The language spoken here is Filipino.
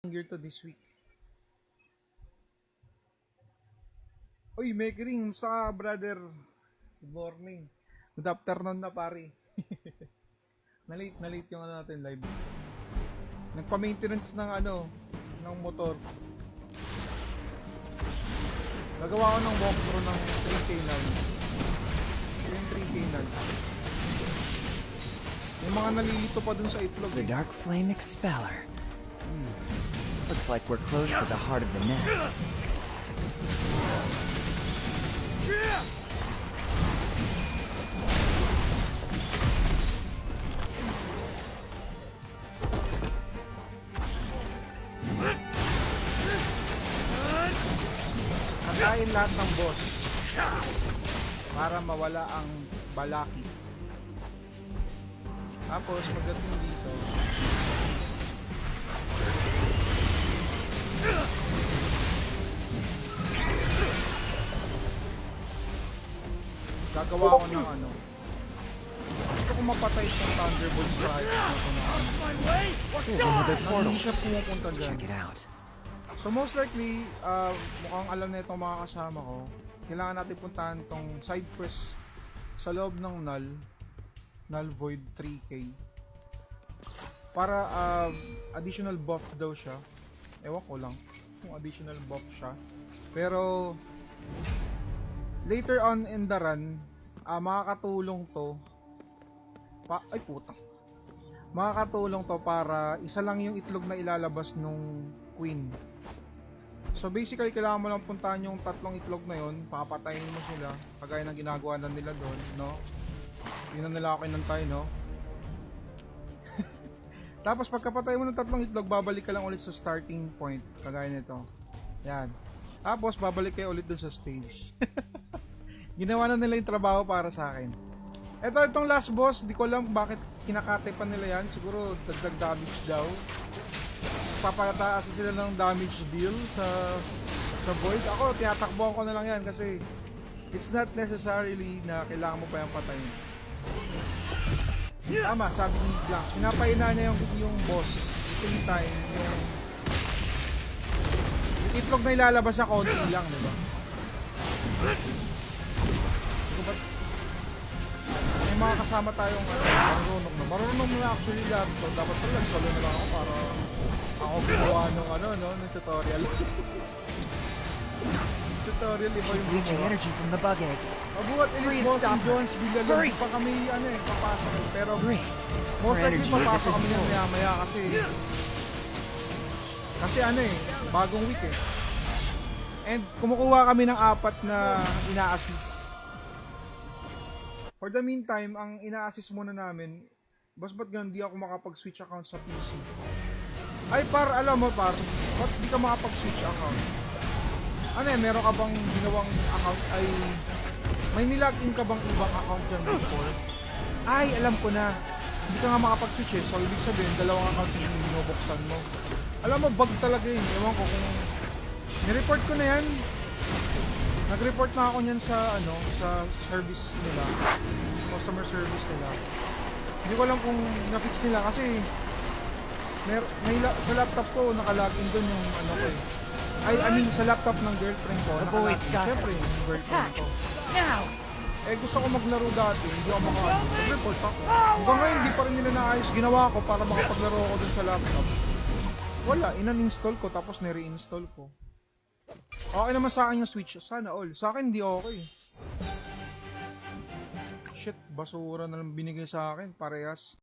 gear to this week. Uy, Mekring, musta ka, brother? Good morning. Good afternoon na, pare. na late yung ano natin live. Nagpa-maintenance ng ng motor. Nagawa ko ng walkthrough ng 3K nal. Yung 3K nal. Yung mga nalilito pa dun sa itlog. The Dark Flame Expeller. Looks like we're close to the heart of the nest. Kakain lahat ng boss para mawala ang balaki. Tapos pagdating dito, gagawa ko ng gusto ko mapatay yung Thunderbolt Strike na ito na Another portal. hindi siya pumupunta dyan. Check it out. So most likely, mukhang alam na itong mga kasama ko, kailangan natin puntahan tong side quest sa loob ng Null Void 3K para additional buff daw siya. Ewan ko lang kung additional buff siya, pero later on in the run, makakatulong to makakatulong to para isa lang yung itlog na ilalabas nung queen. So basically, kailangan mo lang puntahan yung tatlong itlog na yun, papatayin mo sila, kagaya ng ginagawa na nila doon, no? Yun na nila ako inantay, no? Tapos pagkapatay mo ng tatlong itlog, babalik ka lang ulit sa starting point, kagaya nito. Yan. Tapos babalik kayo ulit doon sa stage. Ginawa na nila yung trabaho para sa akin. Itong last boss, di ko alam bakit kinakate pa nila yan. Siguro dagdag damage daw. Papataas sila ng damage deal sa Void. Ako, tinatakbuhan ko na lang yan kasi it's not necessarily na kailangan mo pa yung patayin. Tama, sabi ni Blanx, pinapahina niya yung boss. At the same time, yung itlog na ilalabas sa konti lang, diba? May mga kasama tayong marunong na actually lahat. So, dapat pala solo na lang ako para ako gumawa ng tutorial. Tutorial, iba yung Leeching gumawa. energy from the bug eggs. Mabuhat Elite Boss and Jones Villalon, pa kami papasok. Pero Great. most Our likely energy is at papasok this kami yan full. maya kasi bagong week eh. And kumukuha kami ng 4 na ina-assist. For the meantime, ang ina-assist muna namin, boss, ba't ganun di ako makapag-switch account sa PC? Ay alam mo ba't di ka makapag-switch account? Meron ka bang ginawang account ay may nilagin ka bang ibang account dyan before? Ay, alam ko na. Hindi ka nga makapag-switch eh. So, ibig sabihin, dalawang account yung binubuksan mo. Alam mo, bug talaga yun. Ewan ko kung nireport ko na yan. Nag-report na ako niyan sa service nila. Customer service nila. Hindi ko alam kung na-fix nila kasi sa laptop ko nakalagin doon yung ko eh. I mean sa laptop ng girlfriend ko. Siyempre, yung girlfriend ko. Now! Gusto ko maglaro dati, hindi ako mag-report ako. Hanggang ngayon, hindi pa rin nila naayos. Ginawa ko para makapaglaro ako dun sa laptop. Wala, inan-install ko tapos nire-install ko. Okay naman sa akin yung Switch. Sana all. Sa akin hindi okay. Shit, basura na lang binigay sa akin. Parehas.